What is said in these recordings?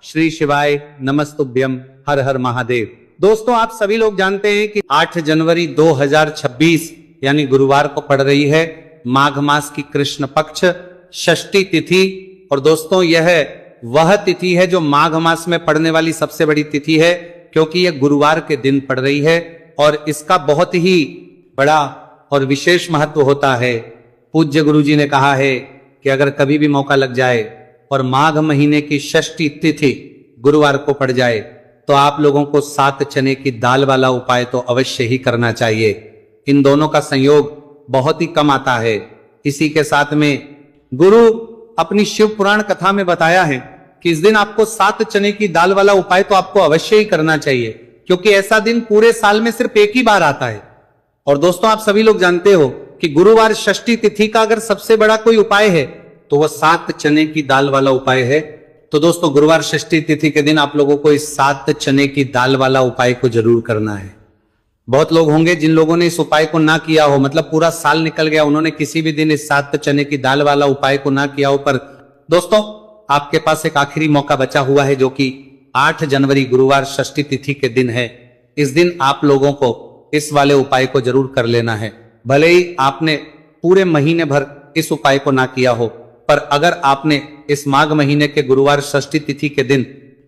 श्री शिवाय नमस्तुभ्यम, हर हर महादेव। दोस्तों, आप सभी लोग जानते हैं कि 8 जनवरी 2026 यानी गुरुवार को पड़ रही है माघ मास की कृष्ण पक्ष षष्ठी तिथि। और दोस्तों, यह वह तिथि है जो माघ मास में पड़ने वाली सबसे बड़ी तिथि है, क्योंकि यह गुरुवार के दिन पड़ रही है और इसका बहुत ही बड़ा और विशेष महत्व होता है। पूज्य गुरु जी ने कहा है कि अगर कभी भी मौका लग जाए और माघ महीने की षष्ठी तिथि गुरुवार को पड़ जाए तो आप लोगों को 7 चने की दाल वाला उपाय तो अवश्य ही करना चाहिए। इन दोनों का संयोग बहुत ही कम आता है। इसी के साथ में गुरु अपनी शिव पुराण कथा में बताया है कि इस दिन आपको 7 चने की दाल वाला उपाय तो आपको अवश्य ही करना चाहिए, क्योंकि ऐसा दिन पूरे साल में सिर्फ एक ही बार आता है। और दोस्तों, आप सभी लोग जानते हो कि गुरुवार षष्ठी तिथि का अगर सबसे बड़ा कोई उपाय है तो वह 7 चने की दाल वाला उपाय है। तो दोस्तों, गुरुवार षष्ठी तिथि के दिन आप लोगों को इस 7 चने की दाल वाला उपाय को जरूर करना है। बहुत लोग होंगे जिन लोगों ने इस उपाय को ना किया हो, मतलब पूरा साल निकल गया, उन्होंने किसी भी दिन इस 7 चने की दाल वाला उपाय को ना किया हो। पर दोस्तों, आपके पास एक आखिरी मौका बचा हुआ है, जो कि 8 जनवरी गुरुवार षष्ठी तिथि के दिन है। इस दिन आप लोगों को इस वाले उपाय को जरूर कर लेना है। भले ही आपने पूरे महीने भर इस उपाय को ना किया हो, पर अगर आपने इस माघ महीने के गुरुवार षष्ठी तिथि के दिन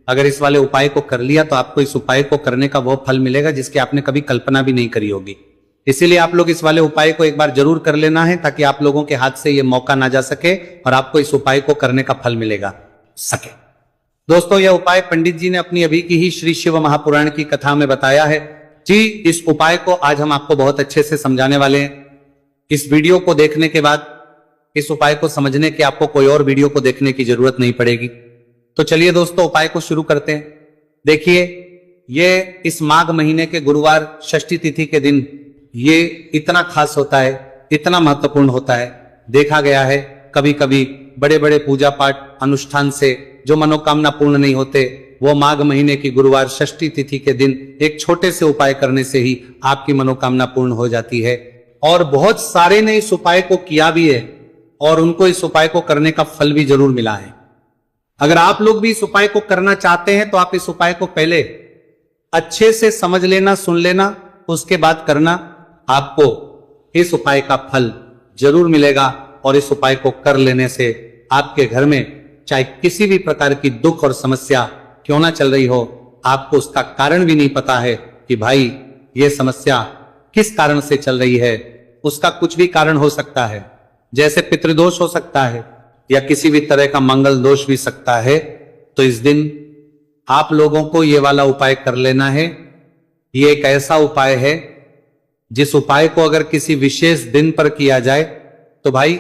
अगर इस वाले उपाय को कर लिया तो आपको इस उपाय को करने का वो फल मिलेगा जिसकी आपने कभी कल्पना भी नहीं करी होगी। इसीलिए आप लोग इस वाले उपाय को एक बार जरूर कर लेना है, ताकि आप लोगों के हाथ से ये मौका ना जा सके और आपको इस उपाय को करने का फल मिलेगा सके। दोस्तों, यह उपाय पंडित जी ने अपनी अभी की ही श्री शिव महापुराण की कथा में बताया है जी। इस उपाय को आज हम आपको बहुत अच्छे से समझाने वाले हैं। इस वीडियो को देखने के बाद इस उपाय को समझने के आपको कोई और वीडियो को देखने की जरूरत नहीं पड़ेगी। तो चलिए दोस्तों, उपाय को शुरू करते हैं। देखिए, ये इस माघ महीने के गुरुवार षष्ठी तिथि के दिन ये इतना खास होता है, इतना महत्वपूर्ण होता है। देखा गया है कभी कभी बड़े बड़े पूजा पाठ अनुष्ठान से जो मनोकामना पूर्ण नहीं होते, वो माघ महीने की गुरुवार षष्ठी तिथि के दिन एक छोटे से उपाय करने से ही आपकी मनोकामना पूर्ण हो जाती है। और बहुत सारे ने इस उपाय को किया भी है और उनको इस उपाय को करने का फल भी जरूर मिला है। अगर आप लोग भी इस उपाय को करना चाहते हैं तो आप इस उपाय को पहले अच्छे से समझ लेना, सुन लेना, उसके बाद करना। आपको इस उपाय का फल जरूर मिलेगा और इस उपाय को कर लेने से आपके घर में चाहे किसी भी प्रकार की दुख और समस्या क्यों ना चल रही हो, आपको उसका कारण भी नहीं पता है कि भाई ये समस्या किस कारण से चल रही है। उसका कुछ भी कारण हो सकता है, जैसे पितृदोष हो सकता है या किसी भी तरह का मंगल दोष भी सकता है। तो इस दिन आप लोगों को ये वाला उपाय कर लेना है। ये एक ऐसा उपाय है जिस उपाय को अगर किसी विशेष दिन पर किया जाए तो भाई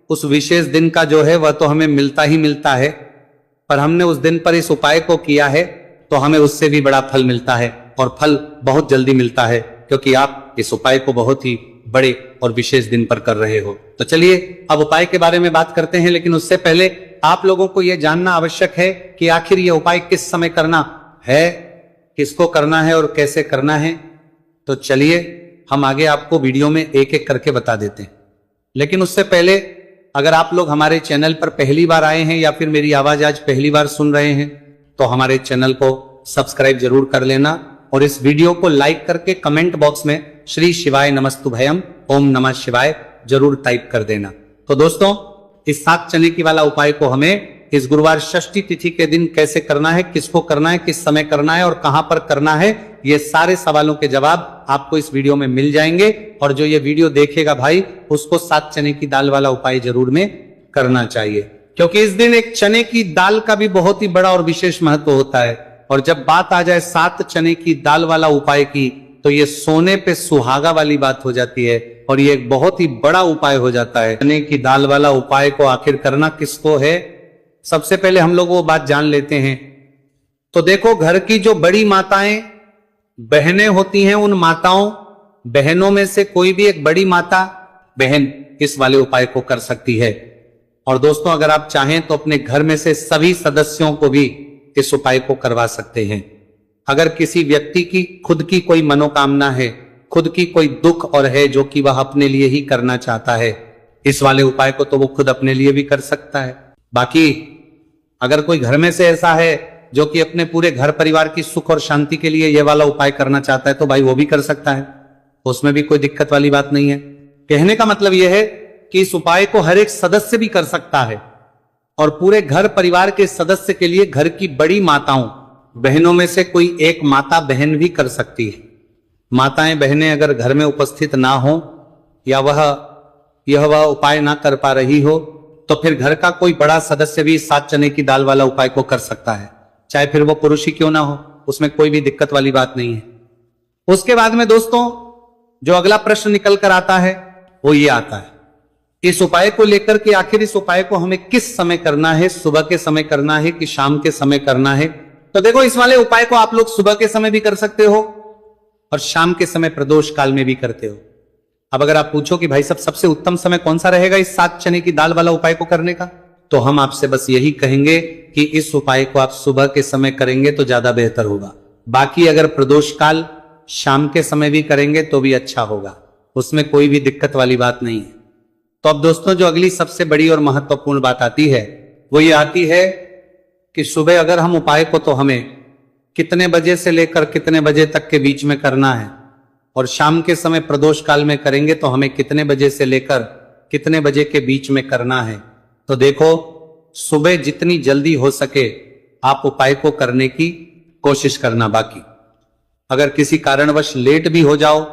उस विशेष दिन का जो है वह तो हमें मिलता ही मिलता है, पर हमने उस दिन पर इस उपाय को किया है तो हमें उससे भी बड़ा फल मिलता है और फल बहुत जल्दी मिलता है, क्योंकि आप इस उपाय को बहुत ही बड़े और विशेष दिन पर कर रहे हो। तो चलिए अब उपाय के बारे में बात करते हैं, लेकिन उससे पहले आप लोगों को यह जानना आवश्यक है कि आखिर यह उपाय किस समय करना है, किसको करना है और कैसे करना है। तो चलिए हम आगे आपको वीडियो में एक एक करके बता देते हैं। लेकिन उससे पहले अगर आप लोग हमारे चैनल पर पहली बार आए हैं या फिर मेरी आवाज आज पहली बार सुन रहे हैं तो हमारे चैनल को सब्सक्राइब जरूर कर लेना और इस वीडियो को लाइक करके कमेंट बॉक्स में श्री शिवाय नमस्तुभयम ओम नमः शिवाय जरूर टाइप कर देना। तो दोस्तों, इस 7 चने की वाला उपाय को हमें इस गुरुवार षष्ठी तिथि के दिन कैसे करना है, किसको करना है, किस समय करना है और कहां पर करना है, ये सारे सवालों के जवाब आपको इस वीडियो में मिल जाएंगे। और जो ये वीडियो देखेगा भाई, उसको 7 चने की दाल वाला उपाय जरूर में करना चाहिए, क्योंकि इस दिन एक चने की दाल का भी बहुत ही बड़ा और विशेष महत्व होता है। और जब बात आ जाए 7 चने की दाल वाला उपाय की, तो ये सोने पे सुहागा वाली बात हो जाती है और ये एक बहुत ही बड़ा उपाय हो जाता है। चने की दाल वाला उपाय को आखिर करना किसको है, सबसे पहले हम लोग वो बात जान लेते हैं। तो देखो, घर की जो बड़ी माताएं बहनें होती हैं, उन माताओं बहनों में से कोई भी एक बड़ी माता बहन इस वाले उपाय को कर सकती है। और दोस्तों, अगर आप चाहें तो अपने घर में से सभी सदस्यों को भी इस उपाय को करवा सकते हैं। अगर किसी व्यक्ति की खुद की कोई मनोकामना है, खुद की कोई दुख और है जो कि वह अपने लिए ही करना चाहता है, इस वाले उपाय को तो वो खुद अपने लिए भी कर सकता है। बाकी अगर कोई घर में से ऐसा है जो कि अपने पूरे घर परिवार की सुख और शांति के लिए ये वाला उपाय करना चाहता है तो भाई वो भी कर सकता है, उसमें भी कोई दिक्कत वाली बात नहीं है। कहने का मतलब यह है कि इस उपाय को हर एक सदस्य भी कर सकता है और पूरे घर परिवार के सदस्य के लिए घर की बड़ी माताओं बहनों में से कोई एक माता बहन भी कर सकती है। माताएं बहनें अगर घर में उपस्थित ना हो या वह उपाय ना कर पा रही हो तो फिर घर का कोई बड़ा सदस्य भी 7 चने की दाल वाला उपाय को कर सकता है, चाहे फिर वो पुरुष ही क्यों ना हो, उसमें कोई भी दिक्कत वाली बात नहीं है। उसके बाद में दोस्तों जो अगला प्रश्न निकल कर आता है वो ये आता है, इस उपाय को लेकर के आखिर इस उपाय को हमें किस समय करना है, सुबह के समय करना है कि शाम के समय करना है। तो देखो इस वाले उपाय को आप लोग सुबह के समय भी कर सकते हो और शाम के समय प्रदोष काल में भी करते हो। अब अगर आप पूछो कि भाई सबसे उत्तम समय कौन सा रहेगा इस 7 चने की दाल वाला उपाय को करने का, तो हम आपसे बस यही कहेंगे कि इस उपाय को आप सुबह के समय करेंगे तो ज्यादा बेहतर होगा। बाकी अगर प्रदोष काल शाम के समय भी करेंगे तो भी अच्छा होगा, उसमें कोई भी दिक्कत वाली बात नहीं है। तो अब दोस्तों जो अगली सबसे बड़ी और महत्वपूर्ण बात आती है वो ये आती है कि सुबह अगर हम उपाय को तो हमें कितने बजे से लेकर कितने बजे तक के बीच में करना है और शाम के समय प्रदोष काल में करेंगे तो हमें कितने बजे से लेकर कितने बजे के बीच में करना है। तो देखो सुबह जितनी जल्दी हो सके आप उपाय को करने की कोशिश करना। बाकी अगर किसी कारणवश लेट भी हो जाओ,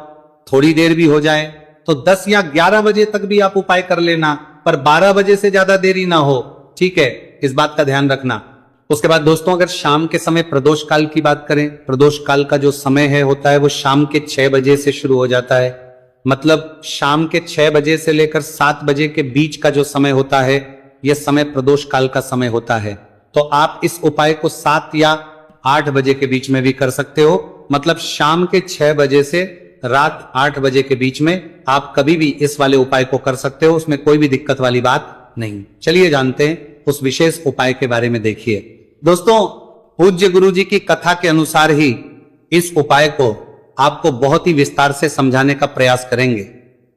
थोड़ी देर भी हो जाए तो 10 या 11 बजे तक भी आप उपाय कर लेना, पर 12 बजे से ज्यादा देरी ना हो, ठीक है, इस बात का ध्यान रखना। उसके बाद दोस्तों अगर शाम के समय प्रदोष काल की बात करें, प्रदोष काल का जो समय है होता है वो शाम के 6 बजे से शुरू हो जाता है। मतलब शाम के 6 बजे से लेकर 7 बजे के बीच का जो समय होता है यह समय प्रदोष काल का समय होता है। तो आप इस उपाय को 7 या 8 बजे के बीच में भी कर सकते हो। मतलब शाम के 6 बजे से रात 8 बजे के बीच में आप कभी भी इस वाले उपाय को कर सकते हो, उसमें कोई भी दिक्कत वाली बात नहीं। चलिए जानते हैं उस विशेष उपाय के बारे में। देखिए दोस्तों पूज्य गुरु जी की कथा के अनुसार ही इस उपाय को आपको बहुत ही विस्तार से समझाने का प्रयास करेंगे,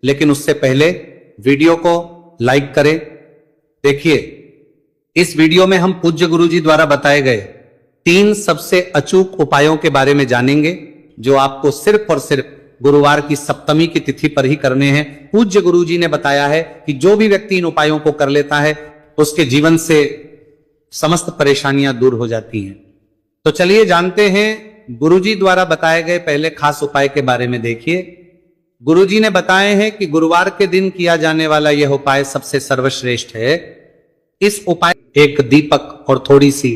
लेकिन उससे पहले वीडियो को लाइक करें। देखिए इस वीडियो में हम पूज्य गुरु जी द्वारा बताए गए 3 सबसे अचूक उपायों के बारे में जानेंगे जो आपको सिर्फ और सिर्फ गुरुवार की सप्तमी की तिथि पर ही करने हैं। पूज्य गुरु जी ने बताया है कि जो भी व्यक्ति इन उपायों को कर लेता है उसके जीवन से समस्त परेशानियां दूर हो जाती हैं। तो चलिए जानते हैं गुरुजी द्वारा बताए गए पहले खास उपाय के बारे में। देखिए गुरुजी ने बताए हैं कि गुरुवार के दिन किया जाने वाला यह उपाय सबसे सर्वश्रेष्ठ है। इस उपाय एक दीपक और थोड़ी सी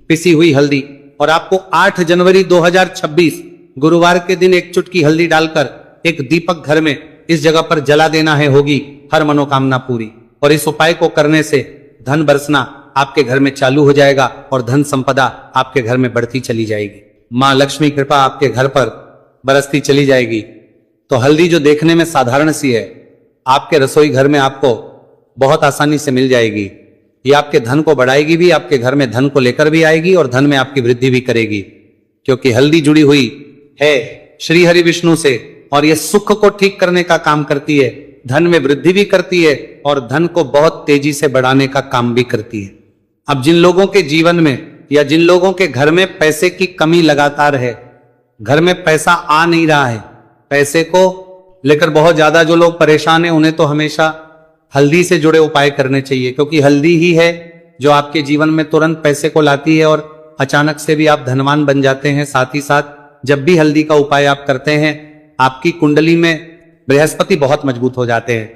पिसी हुई हल्दी और आपको 8 जनवरी 2026 गुरुवार के दिन एक चुटकी हल्दी डालकर एक दीपक घर में इस जगह पर जला देना है, होगी हर मनोकामना पूरी। और इस उपाय को करने से धन बरसना आपके घर में चालू हो जाएगा और धन संपदा आपके घर में बढ़ती चली जाएगी। मां लक्ष्मी कृपा आपके घर पर बरसती चली जाएगी। तो हल्दी जो देखने में साधारण सी है आपके रसोई घर में आपको बहुत आसानी से मिल जाएगी। ये आपके धन को बढ़ाएगी भी, आपके घर में धन को लेकर भी आएगी और धन में आपकी वृद्धि भी करेगी, क्योंकि हल्दी जुड़ी हुई है श्री हरि विष्णु से और यह सुख को ठीक करने का काम करती है, धन में वृद्धि भी करती है और धन को बहुत तेजी से बढ़ाने का काम भी करती है। अब जिन लोगों के जीवन में या जिन लोगों के घर में पैसे की कमी लगातार है, घर में पैसा आ नहीं रहा है, पैसे को लेकर बहुत ज्यादा जो लोग परेशान हैं उन्हें तो हमेशा हल्दी से जुड़े उपाय करने चाहिए, क्योंकि हल्दी ही है जो आपके जीवन में तुरंत पैसे को लाती है और अचानक से भी आप धनवान बन जाते हैं। साथ ही साथ जब भी हल्दी का उपाय आप करते हैं आपकी कुंडली में बृहस्पति बहुत मजबूत हो जाते हैं।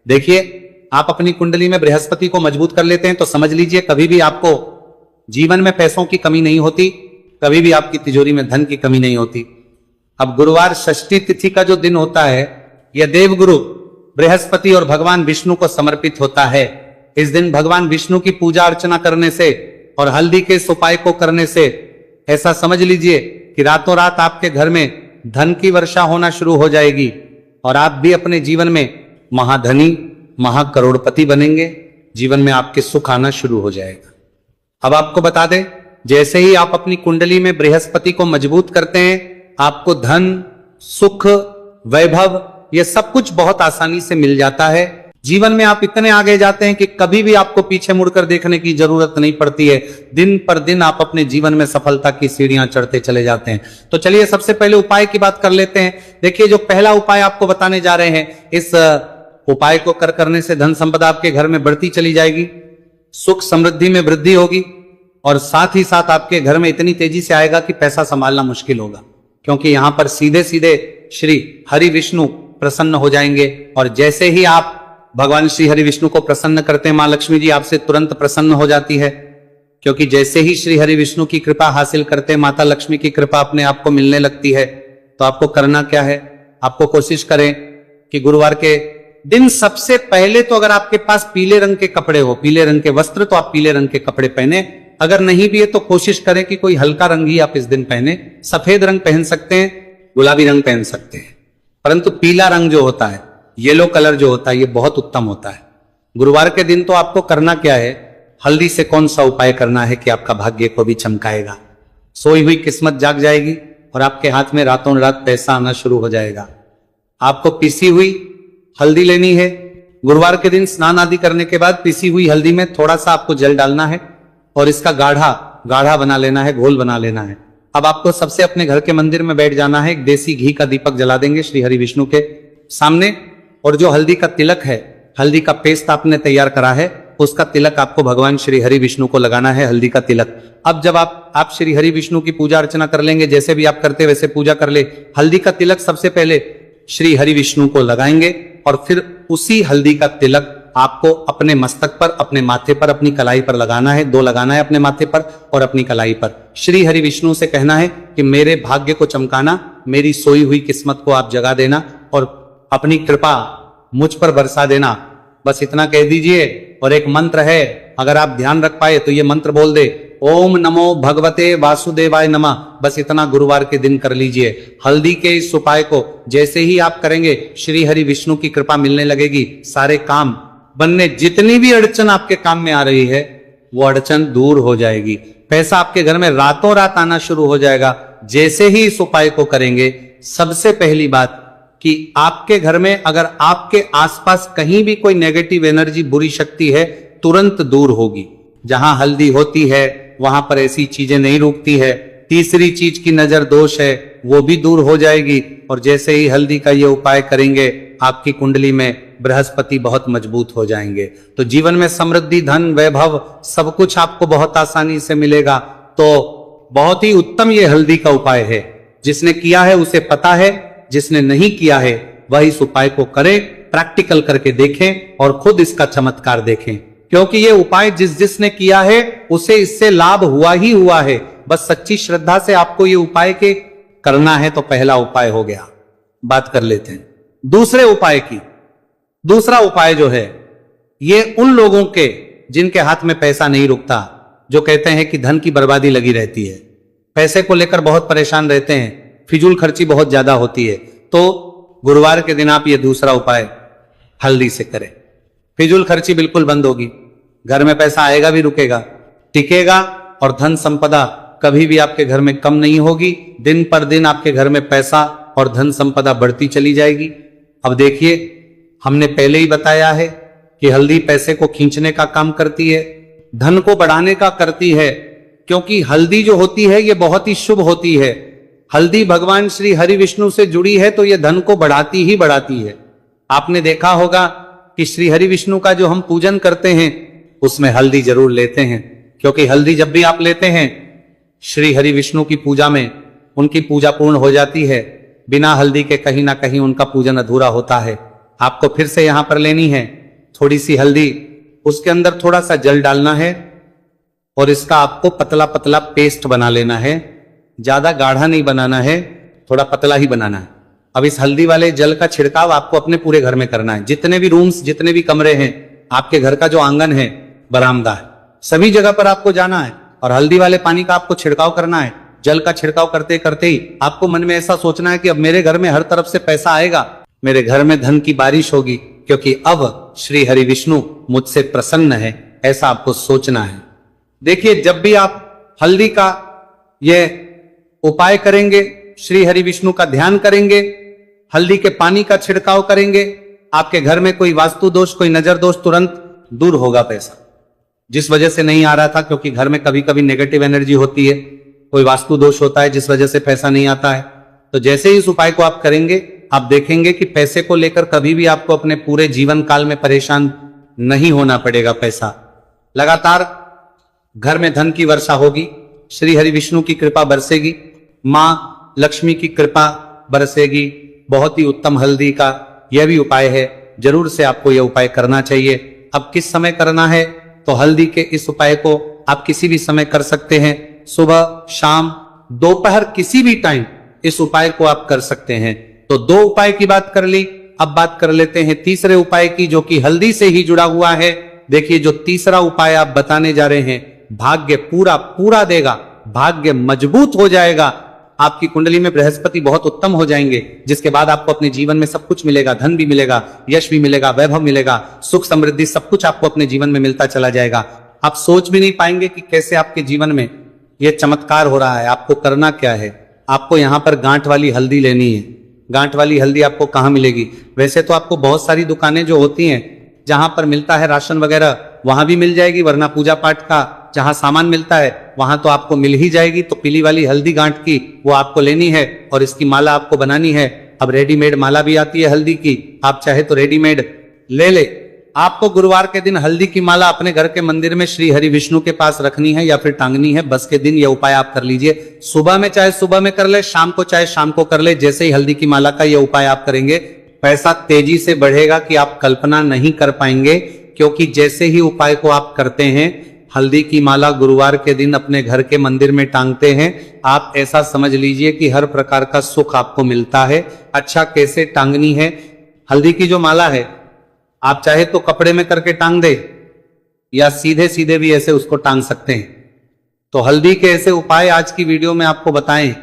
देखिए आप अपनी कुंडली में बृहस्पति को मजबूत कर लेते हैं तो समझ लीजिए कभी भी आपको जीवन में पैसों की कमी नहीं होती, कभी भी आपकी तिजोरी में धन की कमी नहीं होती। अब गुरुवार षष्ठी तिथि का जो दिन होता है यह देवगुरु बृहस्पति और भगवान विष्णु को समर्पित होता है। इस दिन भगवान विष्णु की पूजा अर्चना करने से और हल्दी के इस उपाय को करने से ऐसा समझ लीजिए कि रातों रात आपके घर में धन की वर्षा होना शुरू हो जाएगी और आप भी अपने जीवन में महाधनी महाकरोड़पति बनेंगे। जीवन में आपके सुख आना शुरू हो जाएगा। अब आपको बता दें, जैसे ही आप अपनी कुंडली में बृहस्पति को मजबूत करते हैं आपको धन सुख वैभव ये सब कुछ बहुत आसानी से मिल जाता है। जीवन में आप इतने आगे जाते हैं कि कभी भी आपको पीछे मुड़कर देखने की जरूरत नहीं पड़ती है। दिन पर दिन आप अपने जीवन में सफलता की सीढ़ियां चढ़ते चले जाते हैं। तो चलिए सबसे पहले उपाय की बात कर लेते हैं। देखिए, जो पहला उपाय आपको बताने जा रहे हैं, इस उपाय को करने से धन संपदा आपके घर में बढ़ती चली जाएगी, सुख समृद्धि में वृद्धि होगी, और साथ ही साथ आपके घर में इतनी तेजी से आएगा कि पैसा संभालना मुश्किल होगा, क्योंकि यहां पर सीधे सीधे श्री हरि विष्णु प्रसन्न हो जाएंगे। और जैसे ही आप भगवान श्री हरि विष्णु को प्रसन्न करते हैं, मां लक्ष्मी जी आपसे तुरंत प्रसन्न हो जाती है, क्योंकि जैसे ही श्री हरि विष्णु की कृपा हासिल करते हैं, माता लक्ष्मी की कृपा अपने आप को मिलने लगती है। तो आपको करना क्या है, आपको कोशिश करें कि गुरुवार के दिन सबसे पहले तो अगर आपके पास पीले रंग के कपड़े हो, पीले रंग के वस्त्र, तो आप पीले रंग के कपड़े पहने। अगर नहीं भी है तो कोशिश करें कि कोई हल्का रंग ही आप इस दिन पहने। सफेद रंग पहन सकते हैं, गुलाबी रंग पहन सकते हैं, परंतु पीला रंग जो होता है, येलो कलर जो होता है, ये बहुत उत्तम होता है। गुरुवार के दिन तो आपको करना क्या है, हल्दी से कौन सा उपाय करना है कि आपका भाग्य को भी चमकाएगा, सोई हुई किस्मत जाग जाएगी और आपके हाथ में रातों रात पैसा आना शुरू हो जाएगा। आपको पिसी हुई हल्दी लेनी है। गुरुवार के दिन स्नान आदि करने के बाद पिसी हुई हल्दी में थोड़ा सा आपको जल डालना है और इसका गाढ़ा बना लेना है, घोल बना लेना है। अब आपको सबसे अपने घर के मंदिर में बैठ जाना है, एक देसी घी का दीपक जला देंगे श्री हरि विष्णु के सामने, और जो हल्दी का तिलक है, हल्दी का पेस्ट आपने तैयार करा है, उसका तिलक आपको भगवान श्री हरि विष्णु को लगाना है, हल्दी का तिलक। अब जब आप श्री हरि विष्णु की पूजा अर्चना कर लेंगे, जैसे भी आप करते वैसे पूजा कर ले। हल्दी का तिलक सबसे पहले श्री हरि विष्णु को लगाएंगे और फिर उसी हल्दी का तिलक आपको अपने मस्तक पर, अपने माथे पर, अपनी कलाई पर लगाना है। 2 लगाना है, अपने माथे पर और अपनी कलाई पर। श्री हरि विष्णु से कहना है कि मेरे भाग्य को चमकाना, मेरी सोई हुई किस्मत को आप जगा देना और अपनी कृपा मुझ पर बरसा देना। बस इतना कह दीजिए। और एक मंत्र है, अगर आप ध्यान रख पाए तो ये मंत्र बोल दे, ओम नमो भगवते वासुदेवाय नमः। बस इतना गुरुवार के दिन कर लीजिए। हल्दी के इस उपाय को जैसे ही आप करेंगे, श्री हरि विष्णु की कृपा मिलने लगेगी, सारे काम बनने, जितनी भी अड़चन आपके काम में आ रही है वो अड़चन दूर हो जाएगी। पैसा आपके घर में रातों रात आना शुरू हो जाएगा जैसे ही इस उपाय को करेंगे। सबसे पहली बात कि आपके घर में अगर आपके आसपास कहीं भी कोई नेगेटिव एनर्जी, बुरी शक्ति है, तुरंत दूर होगी। जहां हल्दी होती है वहां पर ऐसी चीजें नहीं रुकती है। तीसरी चीज की नजर दोष है, वो भी दूर हो जाएगी। और जैसे ही हल्दी का ये उपाय करेंगे, आपकी कुंडली में बृहस्पति बहुत मजबूत हो जाएंगे। तो जीवन में समृद्धि, धन, वैभव सब कुछ आपको बहुत आसानी से मिलेगा। तो बहुत ही उत्तम ये हल्दी का उपाय है। जिसने किया है उसे पता है, जिसने नहीं किया है वह इस उपाय को करे, प्रैक्टिकल करके देखें और खुद इसका चमत्कार देखें। क्योंकि ये उपाय जिसने किया है उसे इससे लाभ हुआ ही हुआ है। बस सच्ची श्रद्धा से आपको ये उपाय के करना है। तो पहला उपाय हो गया। बात कर लेते हैं दूसरे उपाय की। दूसरा उपाय जो है, ये उन लोगों के जिनके हाथ में पैसा नहीं रुकता, जो कहते हैं कि धन की बर्बादी लगी रहती है, पैसे को लेकर बहुत परेशान रहते हैं, फिजूल खर्ची बहुत ज्यादा होती है। तो गुरुवार के दिन आप ये दूसरा उपाय हल्दी से करें। फिजूल खर्ची बिल्कुल बंद होगी, घर में पैसा आएगा भी, रुकेगा, टिकेगा, और धन संपदा कभी भी आपके घर में कम नहीं होगी। दिन पर दिन आपके घर में पैसा और धन संपदा बढ़ती चली जाएगी। अब देखिए, हमने पहले ही बताया है कि हल्दी पैसे को खींचने का काम करती है, धन को बढ़ाने का करती है, क्योंकि हल्दी जो होती है ये बहुत ही शुभ होती है। हल्दी भगवान श्री हरि विष्णु से जुड़ी है तो ये धन को बढ़ाती ही बढ़ाती है। आपने देखा होगा कि श्री हरि विष्णु का जो हम पूजन करते हैं उसमें हल्दी जरूर लेते हैं, क्योंकि हल्दी जब भी आप लेते हैं श्री हरि विष्णु की पूजा में, उनकी पूजा पूर्ण हो जाती है। बिना हल्दी के कहीं ना कहीं उनका पूजन अधूरा होता है। आपको फिर से यहां पर लेनी है थोड़ी सी हल्दी, उसके अंदर थोड़ा सा जल डालना है और इसका आपको पतला पतला पेस्ट बना लेना है। ज्यादा गाढ़ा नहीं बनाना है, थोड़ा पतला ही बनाना है। अब इस हल्दी वाले जल का छिड़काव आपको अपने पूरे घर में करना है। जितने भी रूम्स, जितने भी कमरे हैं, आपके घर का जो आंगन है, बरामदा है, सभी जगह पर आपको जाना है और हल्दी वाले पानी का आपको छिड़काव करना है। जल का छिड़काव करते करते ही आपको मन में ऐसा सोचना है कि अब मेरे घर में हर तरफ से पैसा आएगा, मेरे घर में धन की बारिश होगी, क्योंकि अब श्री हरि विष्णु मुझसे प्रसन्न है। ऐसा आपको सोचना है। देखिए, जब भी आप हल्दी का ये उपाय करेंगे, श्री हरि विष्णु का ध्यान करेंगे, हल्दी के पानी का छिड़काव करेंगे, आपके घर में कोई वास्तु दोष, कोई नजर दोष, तुरंत दूर होगा पैसा। जिस वजह से नहीं आ रहा था, क्योंकि घर में कभी कभी नेगेटिव एनर्जी होती है, कोई वास्तु दोष होता है जिस वजह से पैसा नहीं आता है। तो जैसे ही इस उपाय को आप करेंगे, आप देखेंगे कि पैसे को लेकर कभी भी आपको अपने पूरे जीवन काल में परेशान नहीं होना पड़ेगा। पैसा लगातार घर में धन की वर्षा होगी, श्री हरि विष्णु की कृपा बरसेगी, मां लक्ष्मी की कृपा बरसेगी। बहुत ही उत्तम हल्दी का यह भी उपाय है, जरूर से आपको यह उपाय करना चाहिए। अब किस समय करना है, तो हल्दी के इस उपाय को आप किसी भी समय कर सकते हैं, सुबह, शाम, दोपहर, किसी भी टाइम इस उपाय को आप कर सकते हैं। तो 2 उपाय की बात कर ली, अब बात कर लेते हैं तीसरे उपाय की, जो कि हल्दी से ही जुड़ा हुआ है। देखिए, जो तीसरा उपाय आप बताने जा रहे हैं, भाग्य पूरा पूरा देगा, भाग्य मजबूत हो जाएगा, आपकी कुंडली में बृहस्पति बहुत उत्तम हो जाएंगे, जिसके बाद आपको अपने जीवन में सब कुछ मिलेगा, धन भी मिलेगा, यश भी मिलेगा, वैभव मिलेगा, सुख समृद्धि सब कुछ आपको अपने जीवन में मिलता चला जाएगा। आप सोच भी नहीं पाएंगे कि कैसे आपके जीवन में यह चमत्कार हो रहा है। आपको करना क्या है, आपको यहां पर गांठ वाली हल्दी लेनी है। गांठ वाली हल्दी आपको कहां मिलेगी? वैसे तो आपको बहुत सारी दुकानें जो होती हैं जहां पर मिलता है राशन वगैरह, वहां भी मिल जाएगी, वरना पूजा पाठ का जहां सामान मिलता है वहां तो आपको मिल ही जाएगी। तो पीली वाली हल्दी गांठ की वो आपको लेनी है और इसकी माला आपको बनानी है। अब रेडीमेड माला भी आती है हल्दी की, आप चाहे तो रेडीमेड ले ले। आपको गुरुवार के दिन हल्दी की माला अपने घर के मंदिर में श्री हरि विष्णु के पास रखनी है या फिर टांगनी है। बस के दिन यह उपाय आप कर लीजिए। सुबह में चाहे सुबह में कर ले, शाम को चाहे शाम को कर ले। जैसे ही हल्दी की माला का यह उपाय आप करेंगे, पैसा तेजी से बढ़ेगा कि आप कल्पना नहीं कर पाएंगे। क्योंकि जैसे ही उपाय को आप करते हैं, हल्दी की माला गुरुवार के दिन अपने घर के मंदिर में टांगते हैं, आप ऐसा समझ लीजिए कि हर प्रकार का सुख आपको मिलता है। अच्छा, कैसे टांगनी है हल्दी की जो माला है? आप चाहे तो कपड़े में करके टांग दे या सीधे सीधे भी ऐसे उसको टांग सकते हैं। तो हल्दी के ऐसे उपाय आज की वीडियो में आपको बताएं,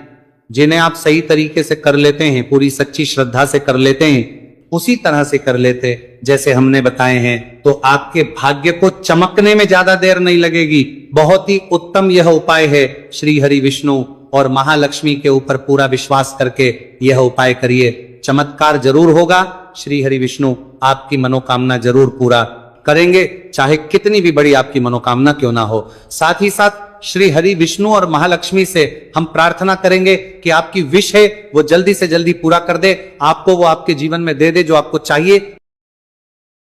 जिन्हें आप सही तरीके से कर लेते हैं, पूरी सच्ची श्रद्धा से कर लेते हैं, उसी तरह से कर लेते जैसे हमने बताए हैं, तो आपके भाग्य को चमकने में ज्यादा देर नहीं लगेगी। बहुत ही उत्तम यह उपाय है। श्री हरि विष्णु और महालक्ष्मी के ऊपर पूरा विश्वास करके यह उपाय करिए, चमत्कार जरूर होगा। श्री हरि विष्णु आपकी मनोकामना जरूर पूरा करेंगे, चाहे कितनी भी बड़ी आपकी मनोकामना क्यों ना हो। साथ ही साथ श्री हरि विष्णु और महालक्ष्मी से हम प्रार्थना करेंगे कि आपकी विश है वो जल्दी से जल्दी पूरा कर दे, आपको वो आपके जीवन में दे दे जो आपको चाहिए।